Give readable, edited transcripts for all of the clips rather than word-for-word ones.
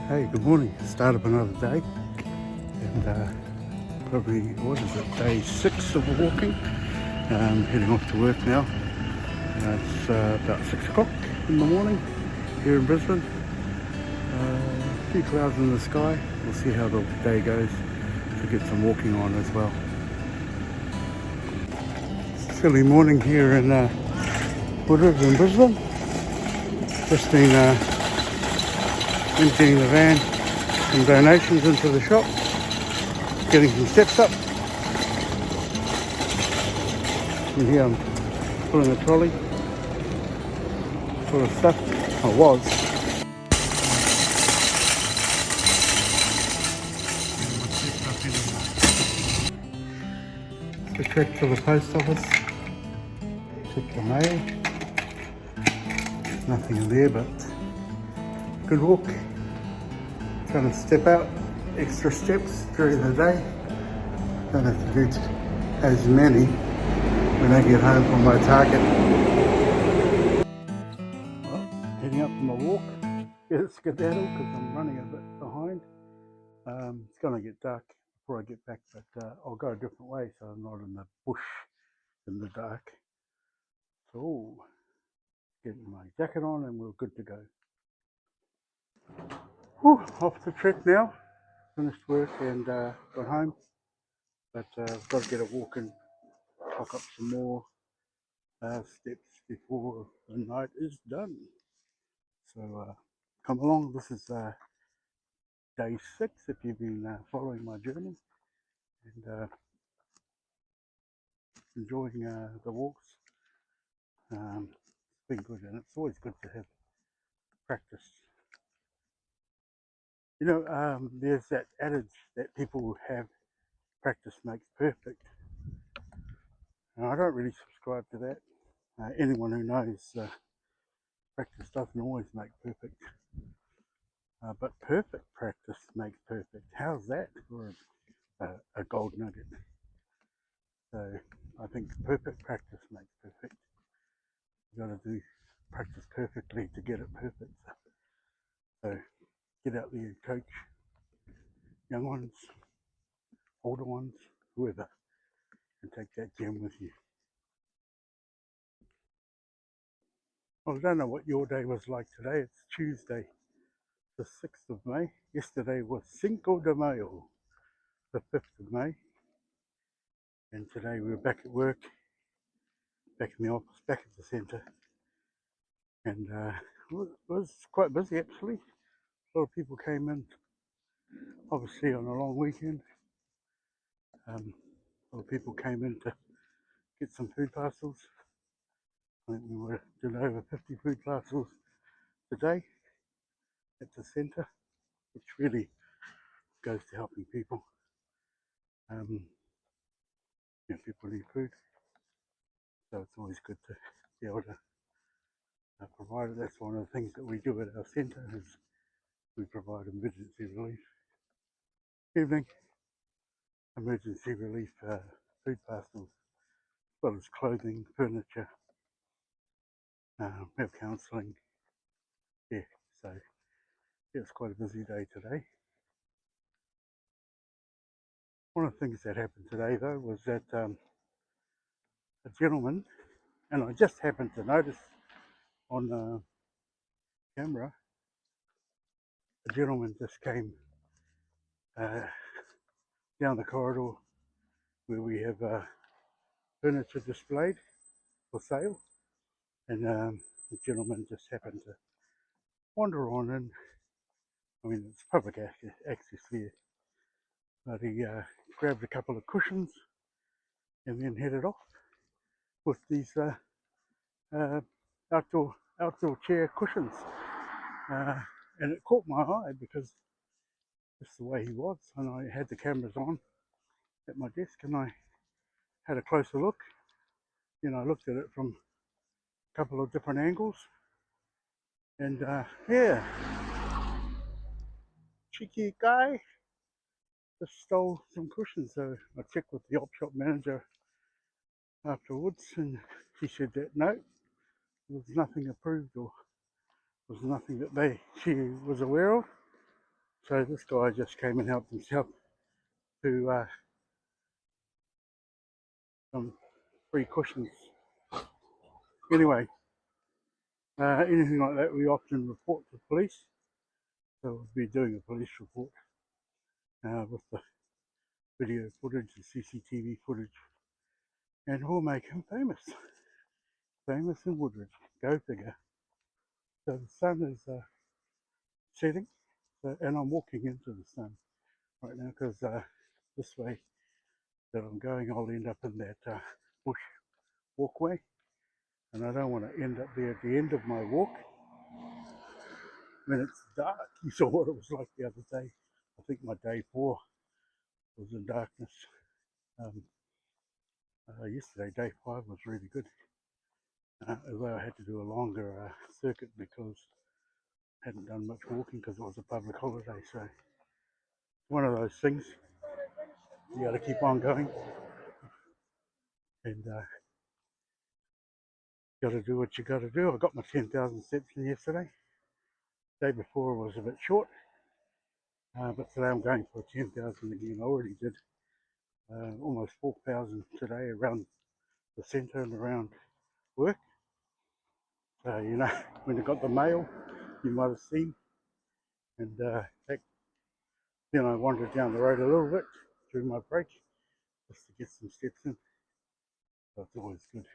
Hey, good morning. Start of another day, and probably, what is it, day 6 of walking. Heading off to work now. It's about 6 o'clock in the morning here in Brisbane. A few clouds in the sky. We'll see how the day goes to get some walking on as well. Chilly morning here in Woodridge in Brisbane. Just been emptying the van, some donations into the shop, getting some steps up. And here I'm pulling a trolley full of stuff. I was. The trek to the post office. Check the mail. Nothing in there, but good walk. Trying to step out extra steps during the day. Don't have to do as many when I get home from my target. Well, heading up from the walk. Get a skedaddle because I'm running a bit behind. It's going to get dark before I get back, but I'll go a different way so I'm not in the bush in the dark. So, getting my jacket on and we're good to go. Whew, off the trek now. Finished work and got home, but I've got to get a walk and clock up some more steps before the night is done. So come along. This is day 6 if you've been following my journey and enjoying the walks. It's been good, and it's always good to have practice. You know, there's that adage that people have, practice makes perfect. And I don't really subscribe to that. Anyone who knows practice doesn't always make perfect. But perfect practice makes perfect. How's that for a gold nugget? So I think perfect practice makes perfect. You've got to do practice perfectly to get it perfect. So get out there and coach young ones, older ones, whoever, and take that gem with you. Well, I don't know what your day was like today. It's Tuesday, the 6th of May. Yesterday was Cinco de Mayo, the 5th of May. And today we're back at work, back in the office, back at the centre. And it was quite busy actually. A lot of people came in, obviously on a long weekend. A lot of people came in to get some food parcels. I think we were doing over 50 food parcels today at the centre, which really goes to helping people. People need food, so it's always good to be able to provide it. That's one of the things that we do at our centre is we provide emergency relief. Evening, emergency relief food parcels, as well as clothing, furniture. We have counselling. Yeah, so it's quite a busy day today. One of the things that happened today though was that a gentleman, and I just happened to notice on camera, a gentleman just came down the corridor where we have furniture displayed for sale, and the gentleman just happened to wander on in. I mean, it's public access here, but he grabbed a couple of cushions and then headed off with these outdoor chair cushions, and it caught my eye because just the way he was, and I had the cameras on at my desk, and I had a closer look. I looked at it from a couple of different angles, and yeah, cheeky guy just stole some cushions. So I checked with the op shop manager afterwards, and she said that no, there was nothing approved or was nothing that she was aware of. So this guy just came and helped himself to some free cushions. Anyway, anything like that we often report to police. So we'll be doing a police report with the video footage, the CCTV footage, and we'll make him famous. Famous in Woodridge. Go figure. So the sun is setting, so, and I'm walking into the sun right now because this way that I'm going, I'll end up in that bush walkway, and I don't want to end up there at the end of my walk when it's dark. You saw what it was like the other day. I think my day 4 was in darkness. Yesterday, day 5 was really good, although I had to do a longer circuit because I hadn't done much walking because it was a public holiday. So one of those things, you got to keep on going, and got to do what you got to do. I got my 10,000 steps in yesterday. The day before was a bit short, but today I'm going for 10,000 again. I already did almost 4,000 today around the centre and around work. So, you know, when I got the mail, you might have seen, and then I wandered down the road a little bit during my break just to get some steps in. So it's always good,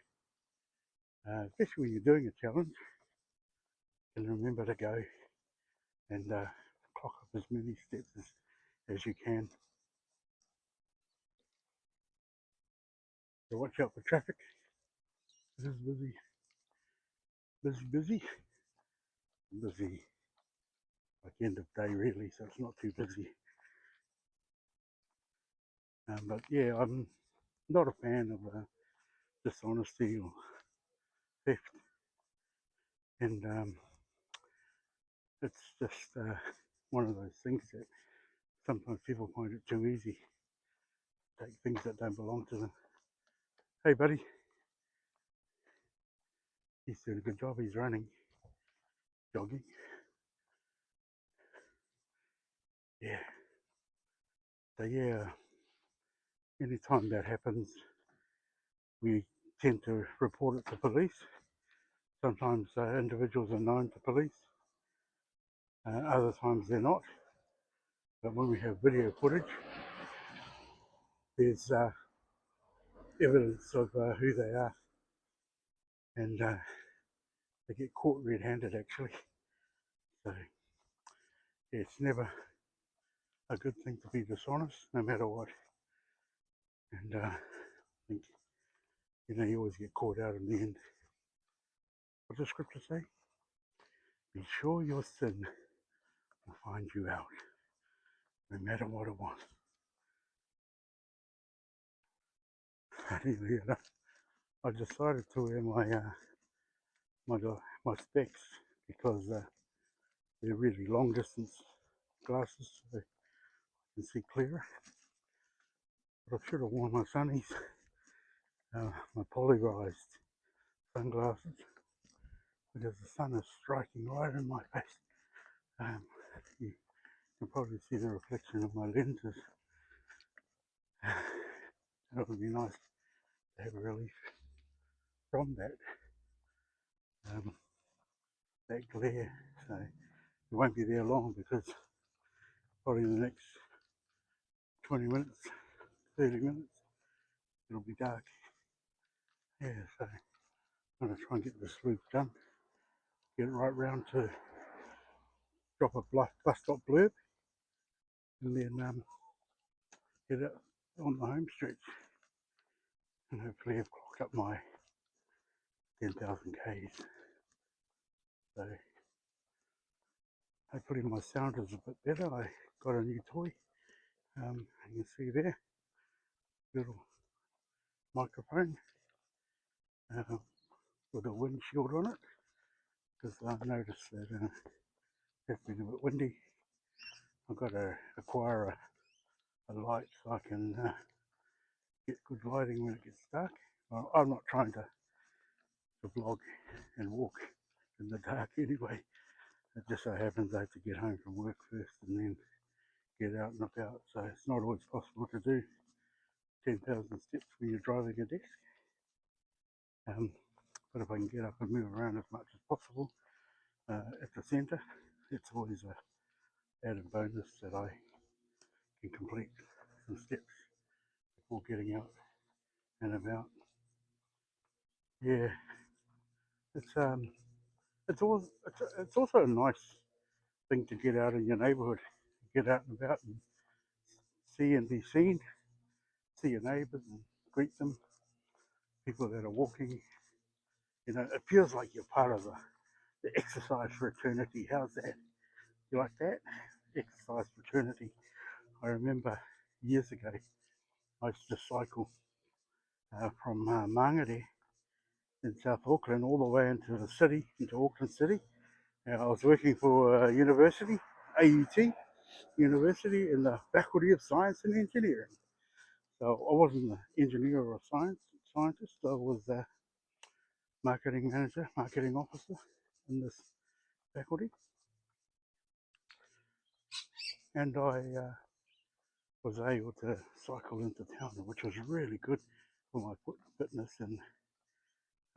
especially when you're doing a challenge, and remember to go and clock up as many steps as you can. So watch out for traffic. It is busy, busy, like end of day really, so it's not too busy. But yeah, I'm not a fan of dishonesty or theft, and it's just one of those things that sometimes people find it too easy to take things that don't belong to them. Hey buddy, he's doing a good job. He's running, jogging. Yeah. So yeah, anytime that happens, we tend to report it to police. Sometimes individuals are known to police, other times they're not. But when we have video footage, there's evidence of who they are, and they get caught red-handed actually. So yeah, it's never a good thing to be dishonest, no matter what. And I think, you know, you always get caught out in the end. What does scripture say? Be sure your sin will find you out, no matter what it was. Anyway, I decided to wear my specs because they're really long distance glasses, so I can see clearer. But I should have worn my sunnies, my polarized sunglasses, because the sun is striking right in my face. You can probably see the reflection of my lenses. It would be nice to have a relief from that glare. So it won't be there long because probably in the next 20 minutes, 30 minutes, it'll be dark. Yeah, so I'm going to try and get this loop done, get it right round to drop a bus stop blurb, and then get it on the home stretch, and hopefully I've clocked up my 10,000 Ks. So hopefully my sound is a bit better. I got a new toy, you can see there, little microphone with a windshield on it, because I noticed that it's been a bit windy. I've got to acquire a light so I can get good lighting when it gets dark. Well, I'm not trying to vlog and walk in the dark anyway. It just so happens I have to get home from work first and then get out and about. So it's not always possible to do 10,000 steps when you're driving a desk. But if I can get up and move around as much as possible at the centre, it's always a added bonus that I can complete some steps before getting out and about. Yeah, it's it's also a nice thing to get out in your neighbourhood, get out and about and see and be seen, see your neighbours and greet them, people that are walking. You know, it feels like you're part of the exercise fraternity. How's that? You like that? Exercise fraternity. I remember years ago, I used to cycle from Mangere in South Auckland all the way into the city, into Auckland City. I was working for a university, AUT University, in the Faculty of Science and Engineering. So I wasn't an engineer or a scientist. I was a marketing manager, marketing officer in this faculty. And I was able to cycle into town, which was really good for my fitness. And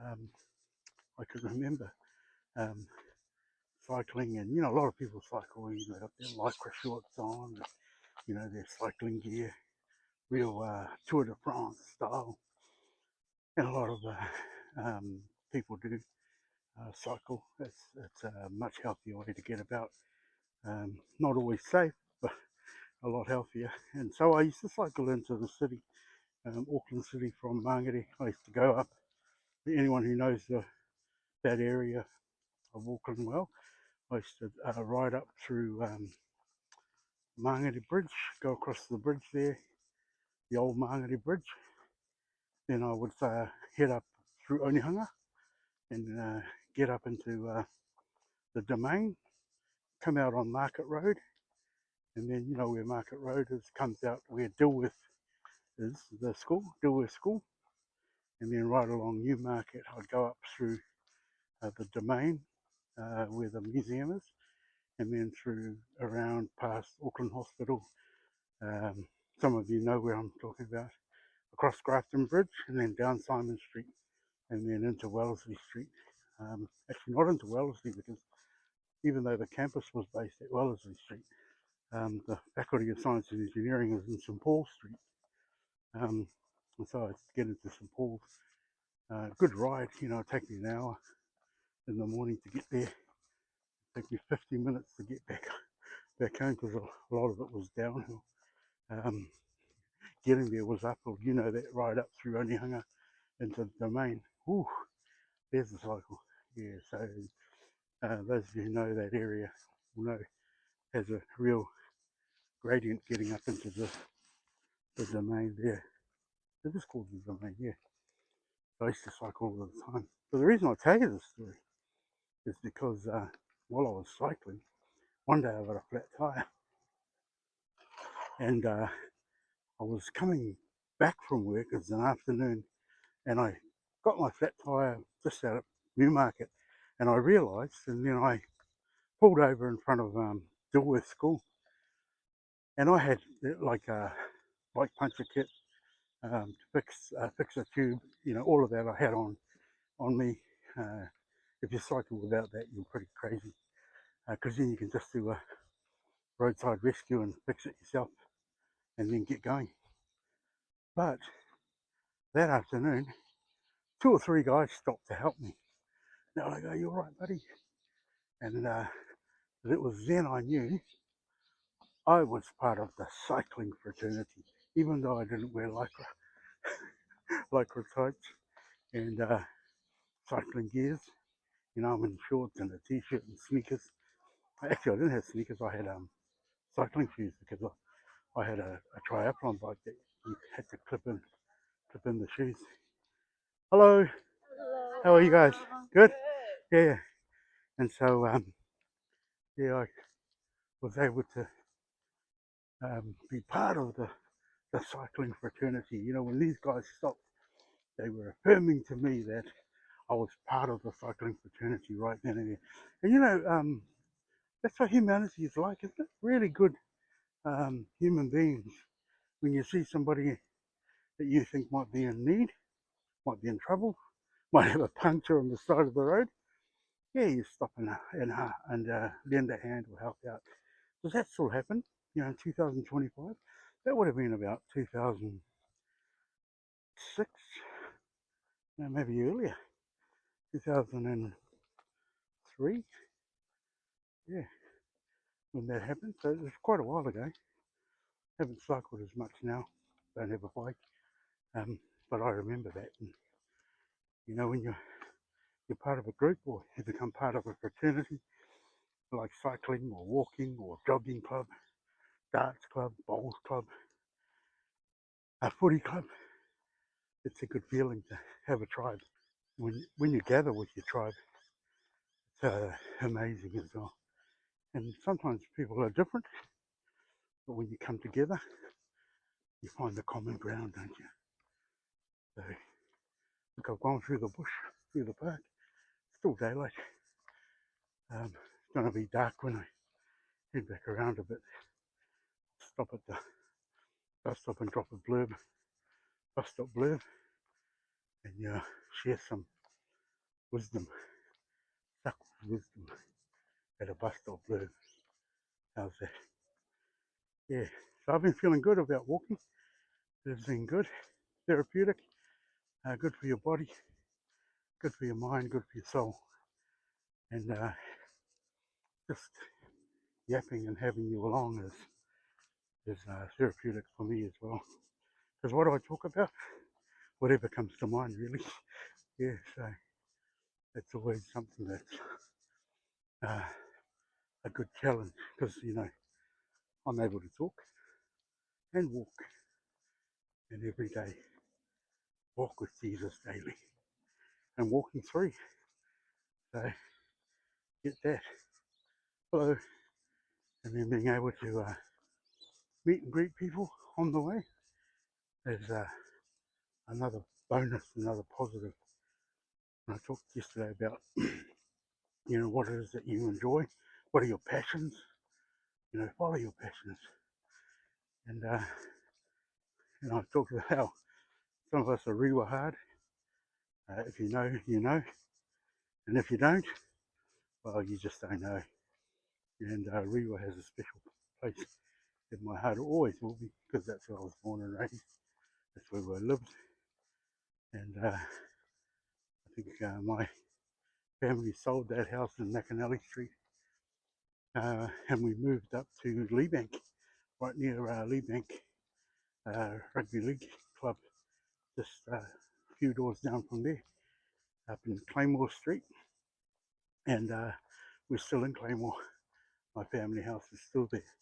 I could remember um, cycling, and a lot of people cycle. They got their lycra shorts on, their cycling gear, real Tour de France style, and a lot of people do cycle. It's a much healthier way to get about. Not always safe, but a lot healthier. And so I used to cycle into the city, Auckland City from Mangere. I used to go up. Anyone who knows that area of Auckland well, I used to ride up through Mangere Bridge, go across the bridge there, the old Mangere Bridge. Then I would head up through Onehunga and get up into the Domain, come out on Market Road, and then where Market Road is, comes out where Dilworth is, the school, Dilworth School, and then right along Newmarket I'd go up through the Domain where the museum is, and then through around past Auckland Hospital. Some of you know where I'm talking about. Across Grafton Bridge and then down Simon Street and then into Wellesley Street. Actually not into Wellesley, because even though the campus was based at Wellesley Street, the Faculty of Science and Engineering is in St Paul Street. And so I get into St Paul's. Good ride, it'd take me an hour in the morning to get there. It'd take me 50 minutes to get back home, because a lot of it was downhill. Getting there was uphill, that ride up through Onehunga into the Domain. Ooh, there's the cycle. Yeah, so those of you who know that area will know it has a real gradient getting up into the Domain there. It is called the Domain, yeah. So I used to cycle all the time. But the reason I tell you this story is because while I was cycling, one day I got a flat tire, and I was coming back from work. It was an afternoon, and I got my flat tire just out of Newmarket, and I realised, and then I pulled over in front of Dilworth School, and I had like a bike puncture kit to fix a tube, all of that I had on me. If you cycle without that, you're pretty crazy, because then you can just do a roadside rescue and fix it yourself and then get going. But that afternoon, 2 or 3 guys stopped to help me. They were like, "Oh, you're right, buddy." And it was then I knew I was part of the cycling fraternity, even though I didn't wear lycra tights and cycling gears. I'm in shorts and a t-shirt and sneakers. Actually, I didn't have sneakers. I had cycling shoes, because I had a triathlon bike that you had to clip in the shoes. Hello. Hello. How are you guys? Good? Yeah. And so, yeah, I was able to be part of the cycling fraternity. When these guys stopped, they were affirming to me that I was part of the cycling fraternity right then and there. And that's what humanity is like, isn't it? Really good human beings, when you see somebody that you think might be in need, might be in trouble, might have a puncture on the side of the road, yeah, you stop and lend a hand or help out. Does that still happen? You know, in 2025? That would have been about 2006, maybe earlier, 2003, yeah, when that happened. So it was quite a while ago. Haven't cycled as much now, don't have a bike, but I remember that. And, you know, when you're part of a group or you become part of a fraternity, like cycling or walking or jogging club, darts club, bowls club, a footy club, it's a good feeling to have a tribe. When you gather with your tribe, it's amazing as well. And sometimes people are different, but when you come together, you find the common ground, don't you? So, look, I've gone through the bush, through the park. It's still daylight. It's going to be dark when I head back around a bit. Stop at the bus stop and drop a blurb, bus stop blurb, and share some wisdom, stuck wisdom at a bus stop blurb. How's that? Yeah. So I've been feeling good about walking. It's been good, therapeutic, good for your body, good for your mind, good for your soul, and just yapping and having you along is therapeutic for me as well. Because what do I talk about? Whatever comes to mind, really. Yeah. So it's always something that's a good challenge because I'm able to talk and walk, and every day walk with Jesus daily, and walking through. So get that flow, and then being able to meet and greet people on the way is another bonus, another positive. And I talked yesterday about what it is that you enjoy, what are your passions, follow your passions, and I talked about how some of us are real hard. If you know, you know, and if you don't, well, you just don't know. And Rewa has a special place in my heart. It always will be, because that's where I was born and raised. That's where I lived. And I think my family sold that house in McAnally Street, and we moved up to Leebank, right near Leebank Rugby League Club, just a few doors down from there, up in Claymore Street. And we're still in Claymore. My family house is still there.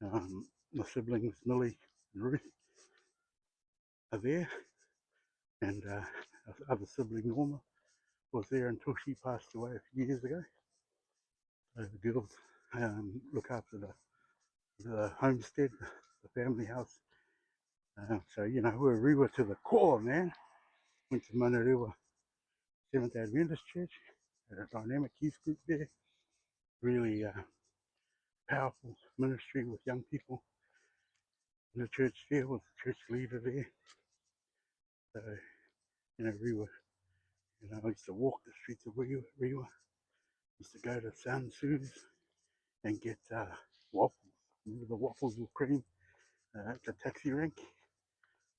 My siblings, Millie and Ruth, are there, and other sibling Norma was there until she passed away a few years ago. So the girls look after the homestead, the family house. So we're Rewa to the core, man. Went to Manarewa Seventh Adventist Church, had a dynamic youth group there. Really powerful ministry with young people. In the church there was the church leader there. So Rewa. I used to walk the streets of Rewa. Used to go to San Sue's and get waffles. Remember the waffles with cream at the taxi rank?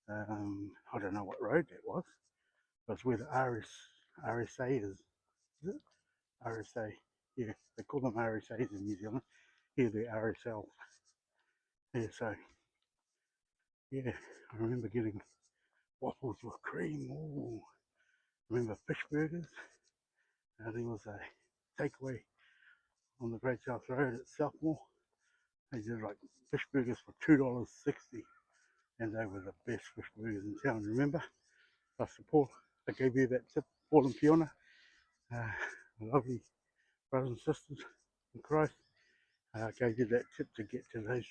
I don't know what road that was. It was where the RSA is. Is it? RSA. Yeah, they call them RSAs in New Zealand. Here they're RSL. Yeah, so yeah, I remember getting waffles with cream. Ooh. Remember fish burgers? There was a takeaway on the Great South Road at Southmore. They did like fish burgers for $2.60, and they were the best fish burgers in town. Remember, Pastor Paul, I gave you that tip, Paul and Fiona, lovely brothers and sisters in Christ. I gave you that tip to get to those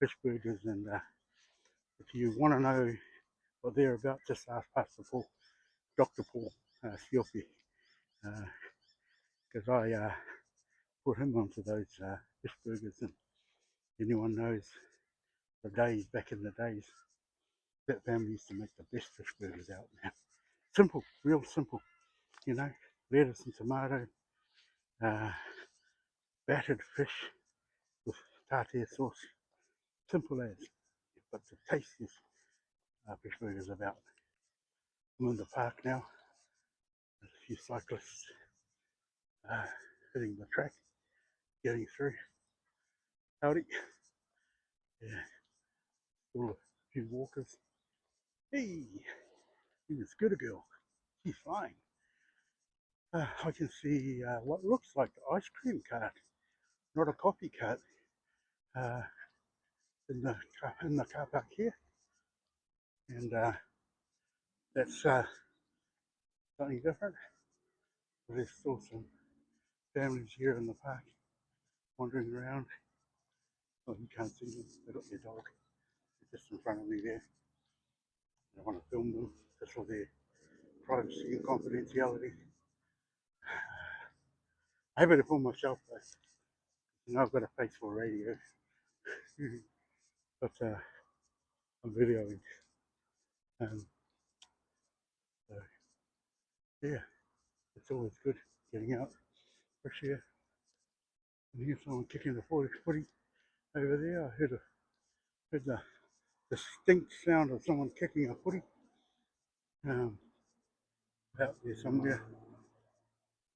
fish burgers, and if you want to know what they're about, just ask Pastor Paul, Dr. Paul Siofi, because I put him onto those fish burgers, and Anyone knows the days, back in the days, that family used to make the best fish burgers out there. Simple, real simple, you know, lettuce and tomato, uh, battered fish with tartare sauce. Simple as, but the tastiest fish burgers about. I'm in the park now. There's a few cyclists hitting the track, getting through. Howdy. Yeah, still a few walkers. Hey, it's good a girl. She's flying. I can see what looks like an ice cream cart, not a coffee cart, uh, in the car park here, and that's something different. But there's still some families here in the park wandering around. Oh, you can't see them. They've got their dog just in front of me there. I want to film them just for their privacy and confidentiality. I have it for myself though. You know, I've got a face for radio, but I'm videoing. Um, so yeah, it's always good getting out fresh air. And here's someone kicking the footy over there. I heard the distinct sound of someone kicking a footy um, out there somewhere.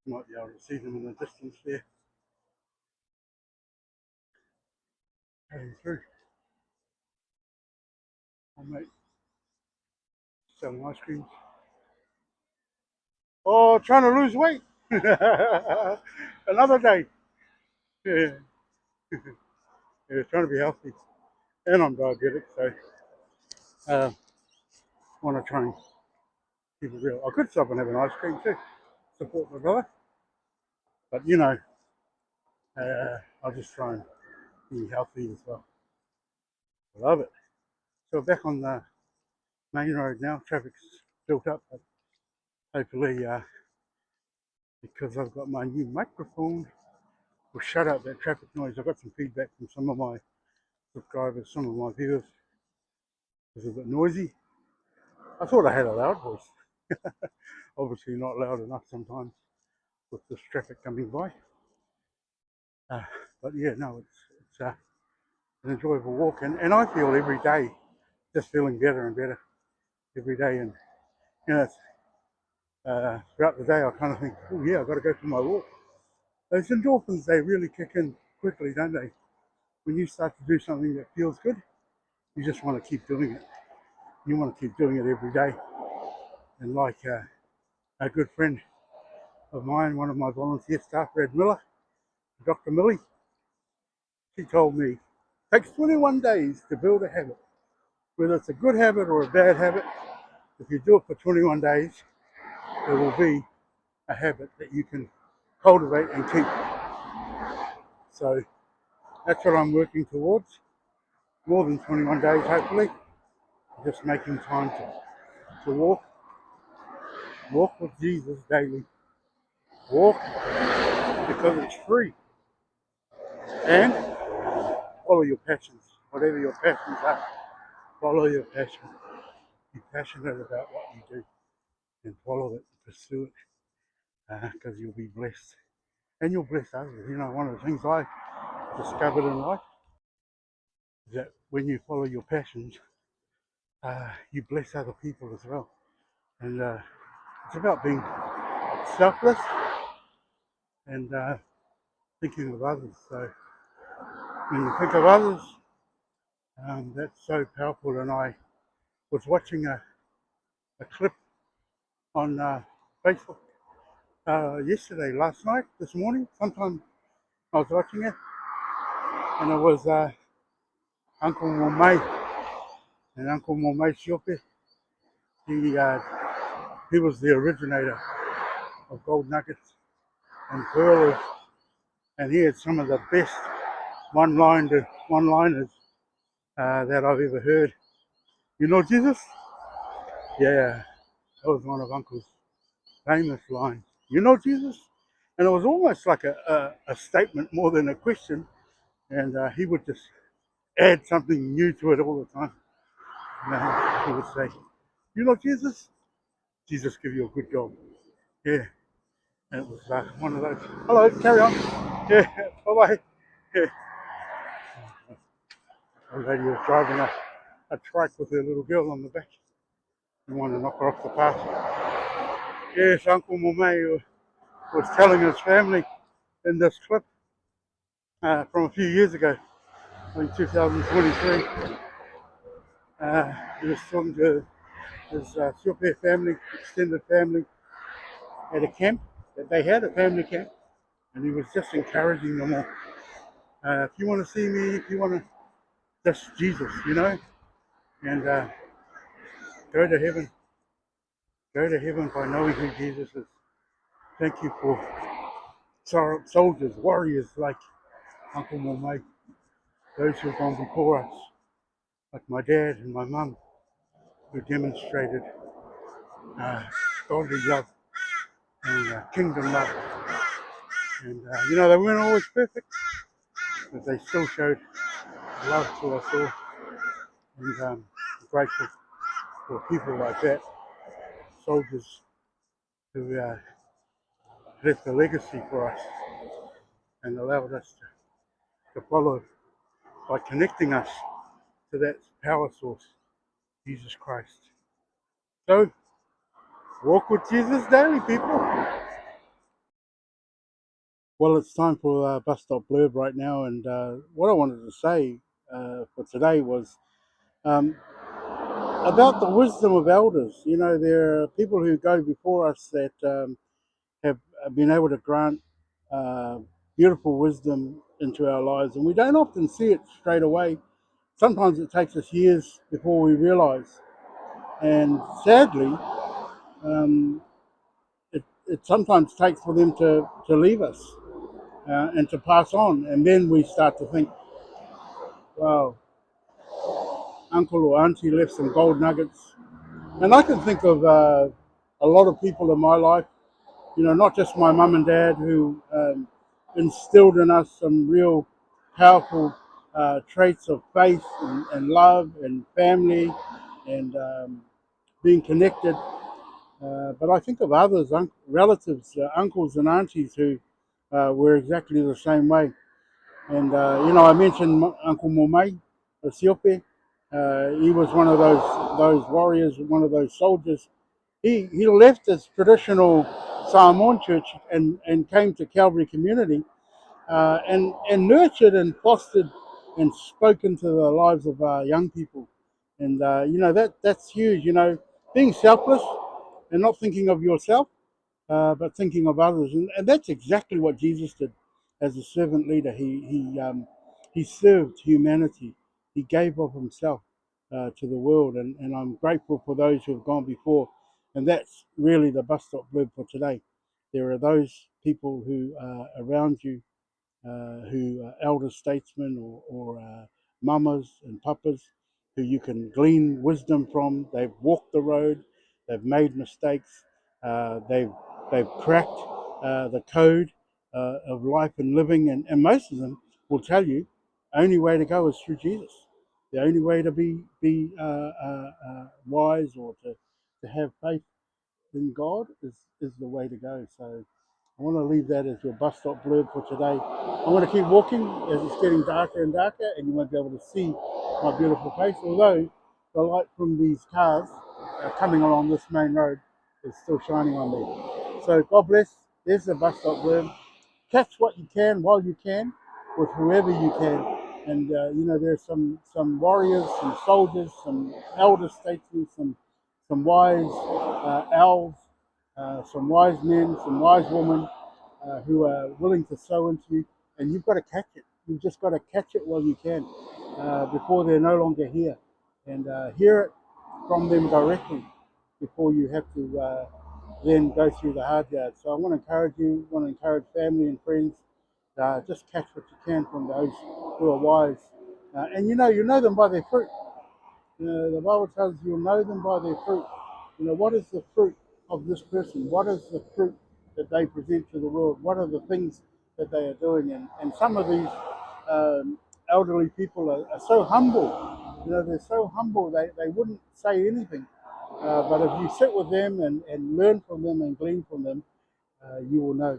You might be able to see them in the distance there, heading through. Oh mate, selling ice creams. Oh, trying to lose weight. Another day. Yeah, yeah, trying to be healthy. And I'm diabetic, so want to try and keep it real. I could stop and have an ice cream too, support my brother. But you know, I'll just try and be healthy as well. I love it. So back on the main road now, traffic's built up, but hopefully, because I've got my new microphone, will shut out that traffic noise. I got some feedback from some of my subscribers, some of my viewers. It was a bit noisy. I thought I had a loud voice. Obviously not loud enough sometimes with this traffic coming by. Uh, but yeah, no, it's an enjoyable walk, and I feel every day just feeling better and better every day. And you know, throughout the day, I kind of think, oh yeah, I've got to go for my walk. Those endorphins, they really kick in quickly, don't they? When you start to do something that feels good, you just want to keep doing it. You want to keep doing it every day. And like a good friend of mine, one of my volunteer staff, Red Miller, Dr. Millie, she told me, it takes 21 days to build a habit. Whether it's a good habit or a bad habit, if you do it for 21 days, it will be a habit that you can cultivate and keep. So that's what I'm working towards. More than 21 days, hopefully. Just making time to walk with Jesus daily. Walk because it's free. And follow your passions. Whatever your passions are, follow your passion. Be passionate about what you do and follow it, pursue it, because you'll be blessed. And you'll bless others. You know, one of the things I discovered in life is that when you follow your passions, you bless other people as well. And it's about being selfless and thinking of others. So when you think of others, that's so powerful. And I was watching a clip on Facebook yesterday, last night, this morning. Sometime I was watching it, and it was Uncle Momay and Uncle Momay Siope. He was the originator of gold nuggets and pearls, and he had some of the best one-liners that I've ever heard. You know Jesus? Yeah, that was one of Uncle's famous lines. You know Jesus? And it was almost like a statement more than a question. And he would just add something new to it all the time. He would say, "You know Jesus? Jesus give you a good job." Yeah, and it was one of those. Hello, carry on. Yeah, bye bye. Yeah, a lady was driving a truck with her little girl on the back. He wanted to knock her off the path. Yes, Uncle Momay was telling his family in this clip from a few years ago, in 2023. He was talking to his Super family, extended family, at a camp that they had, a family camp, and he was just encouraging them all. If you want to see me, if you want to, that's Jesus, and go to heaven. Go to heaven by knowing who Jesus is. Thank you for soldiers, warriors like Uncle Momay, those who have gone before us, like my dad and my mum, who demonstrated uh, godly love and kingdom love. And they weren't always perfect, but they still showed love to us all. And I'm grateful for people like that, soldiers who left a legacy for us and allowed us to follow by connecting us to that power source, Jesus Christ. So, walk with Jesus daily, people. Well, it's time for Bus Stop Blurb right now, and what I wanted to say for today was um, about the wisdom of elders. There are people who go before us that have been able to grant uh, beautiful wisdom into our lives, and we don't often see it straight away. Sometimes it takes us years before we realize, and sadly, um, it sometimes takes for them to leave us and to pass on, and then we start to think, wow, uncle or auntie left some gold nuggets. And I can think of a lot of people in my life, not just my mum and dad, who instilled in us some real powerful traits of faith and love and family and being connected. But I think of others, relatives, uncles and aunties who were exactly the same way. And I mentioned Uncle Momay, Siope. He was one of those warriors, one of those soldiers. He left his traditional Samoan church and came to Calvary Community and nurtured and fostered and spoken to the lives of young people. And that's huge. Being selfless and not thinking of yourself, but thinking of others. And that's exactly what Jesus did as a servant leader. He served humanity. He gave of himself to the world. And I'm grateful for those who have gone before. And that's really the bus stop blurb for today. There are those people who are around you who are elder statesmen or mamas and papas who you can glean wisdom from. They've walked the road, they've made mistakes, they've cracked the code of life and living, and most of them will tell you the only way to go is through Jesus. The only way to be wise or to have faith in God is the way to go. So I want to leave that as your bus stop blurb for today. I want to keep walking as it's getting darker and darker, and you won't be able to see my beautiful face, although the light from these cars coming along this main road is still shining on me. So God bless. There's the bus stop blurb. Catch what you can while you can with whoever you can. And there's some warriors, some soldiers, some elder statesmen, some wise owls, some wise men, some wise women who are willing to sow into you, and you've got to catch it. You've just got to catch it while you can before they're no longer here, and hear it from them directly before you have to then go through the hard yards. So I want to encourage you, want to encourage family and friends, just catch what you can from those who are wise. And you know them by their fruit. The Bible tells you, you'll know them by their fruit. What is the fruit of this person? What is the fruit that they present to the world? What are the things that they are doing? And some of these um, elderly people are so humble. You know, they're so humble, they wouldn't say anything. But if you sit with them and learn from them and glean from them, you will know,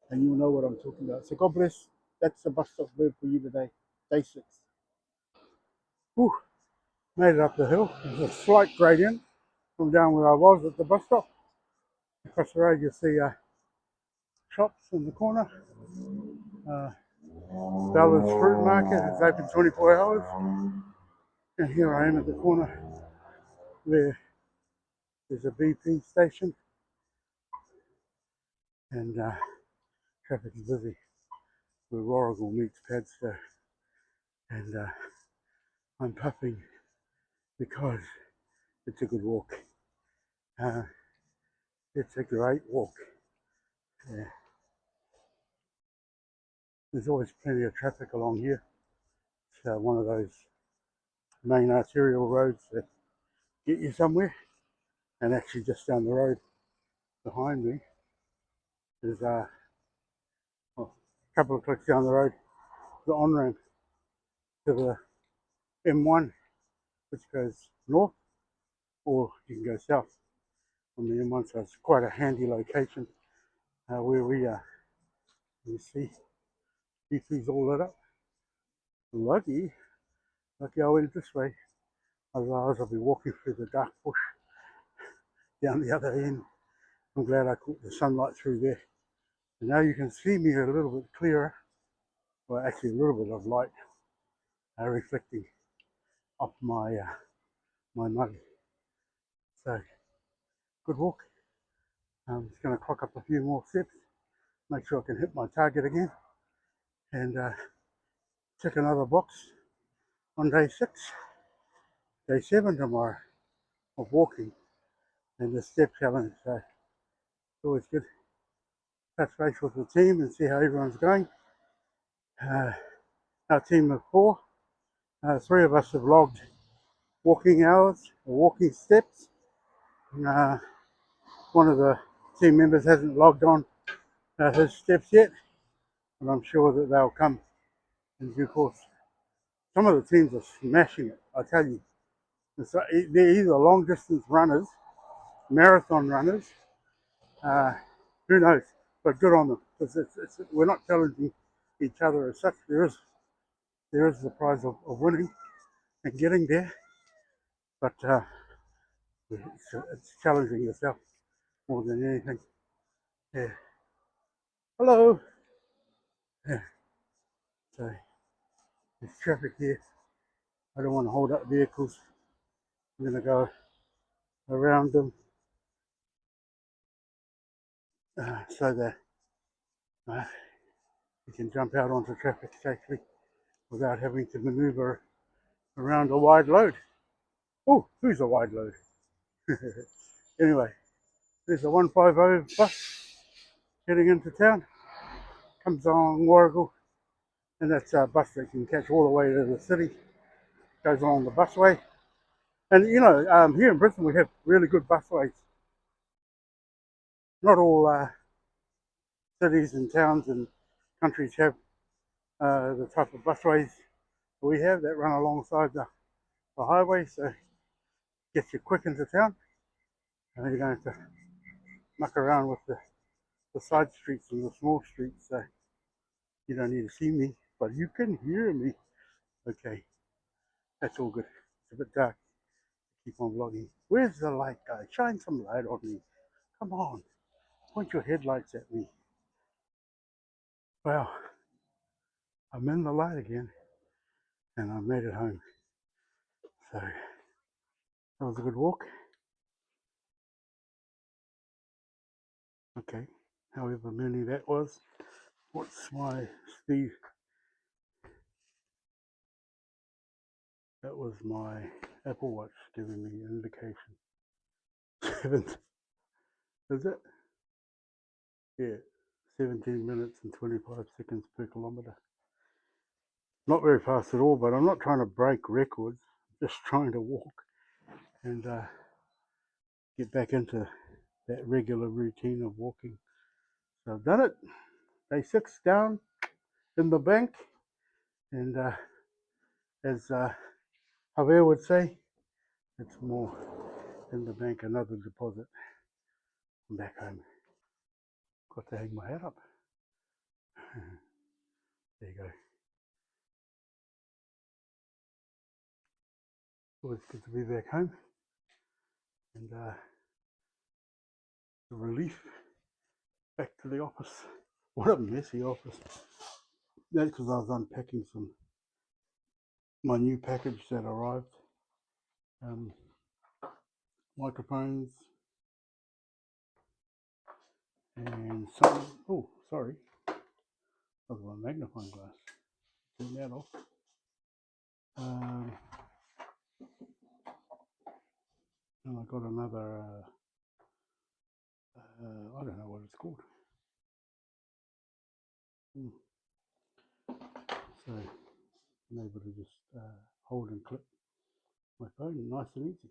and you will know what I'm talking about. So God bless. That's the bus stop word for you today, day 6. Whew, made it up the hill. There's a slight gradient from down where I was at the bus stop. Across the road, you see shops in the corner. Uh, Bella's Fruit Market is open 24 hours. And here I am at the corner where there's a BP station and traffic is busy where Warrigal meets Padstow. And I'm puffing because it's a good walk. Uh, it's a great walk. Yeah. There's always plenty of traffic along here. It's one of those main arterial roads that get you somewhere. And actually just down the road behind me is well, a couple of clicks down the road, the on-ramp to the M1, which goes north, or you can go south on the M1. So it's quite a handy location where we are. You see, BP's all lit up. Lucky I went this way. Otherwise, I'll be walking through the dark bush down the other end. I'm glad I caught the sunlight through there. And now you can see me a little bit clearer. Well, actually, a little bit of light reflecting off my mug. So, good walk. I'm just going to clock up a few more steps, make sure I can hit my target again, and tick another box on day 6. Day 7 tomorrow of walking and the step challenge. So, it's always good to touch base with the team and see how everyone's going. Our team of 4, 3 of us have logged walking hours or walking steps. Uh, one of the team members hasn't logged on his steps yet, and I'm sure that they'll come in due course. Some of the teams are smashing it, I tell you. They're either long distance runners, marathon runners, uh, who knows, but good on them. Because we're not challenging each other as such. There is the prize of winning and getting there, but it's challenging yourself more than anything. Yeah. Hello. Yeah. So there's traffic here. I don't want to hold up vehicles. I'm going to go around them so that uh, you can jump out onto traffic safely without having to maneuver around a wide load. Oh, who's a wide load? Anyway, there's a 150 bus heading into town. Comes along Warrigal, and that's a bus that can catch all the way to the city. Goes along the busway. And you know, here in Brisbane we have really good busways. Not all cities and towns and countries have the type of busways we have that run alongside the highway, so gets you quick into town, and you don't have to muck around with the side streets and the small streets. So you don't need to see me, but you can hear me. Okay, that's all good. It's a bit dark. Keep on vlogging. Where's the light guy? Shine some light on me. Come on, point your headlights at me. Well, I'm in the light again, and I made it home. So that was a good walk. Okay, however many that was. What's my speed? That was my Apple Watch giving me an indication. 7, is it? Yeah, 17 minutes and 25 seconds per kilometre. Not very fast at all, but I'm not trying to break records. I'm just trying to walk and get back into that regular routine of walking. So I've done it. Day 6 down in the bank. And as Javier would say, it's more in the bank, another deposit. I'm back home. Got to hang my hat up. There you go. Always good to be back home. And the relief back to the office. What a messy office. That's because I was unpacking my new package that arrived. Microphones and some. Oh, sorry. That was my magnifying glass. Turn that off. And I got another. I don't know what it's called. So I'm able to just hold and clip my phone, nice and easy.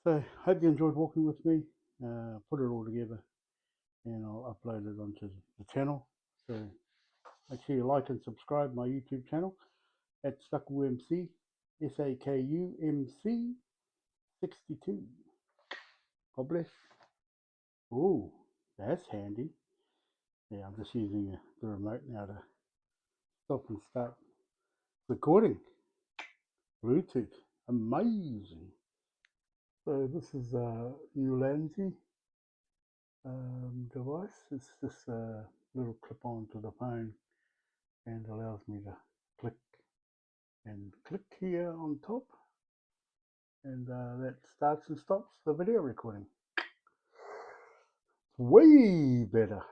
So hope you enjoyed walking with me. Put it all together, and I'll upload it onto the channel. So make sure you like and subscribe my YouTube channel at SakuMC, SAKUMC 62. God bless. Oh, that's handy. Yeah, I'm just using the remote now to stop and start recording. Bluetooth, amazing. So this is a Ulanzi device. It's just a little clip onto the phone and allows me to click and click here on top, and that starts and stops the video recording. Way better.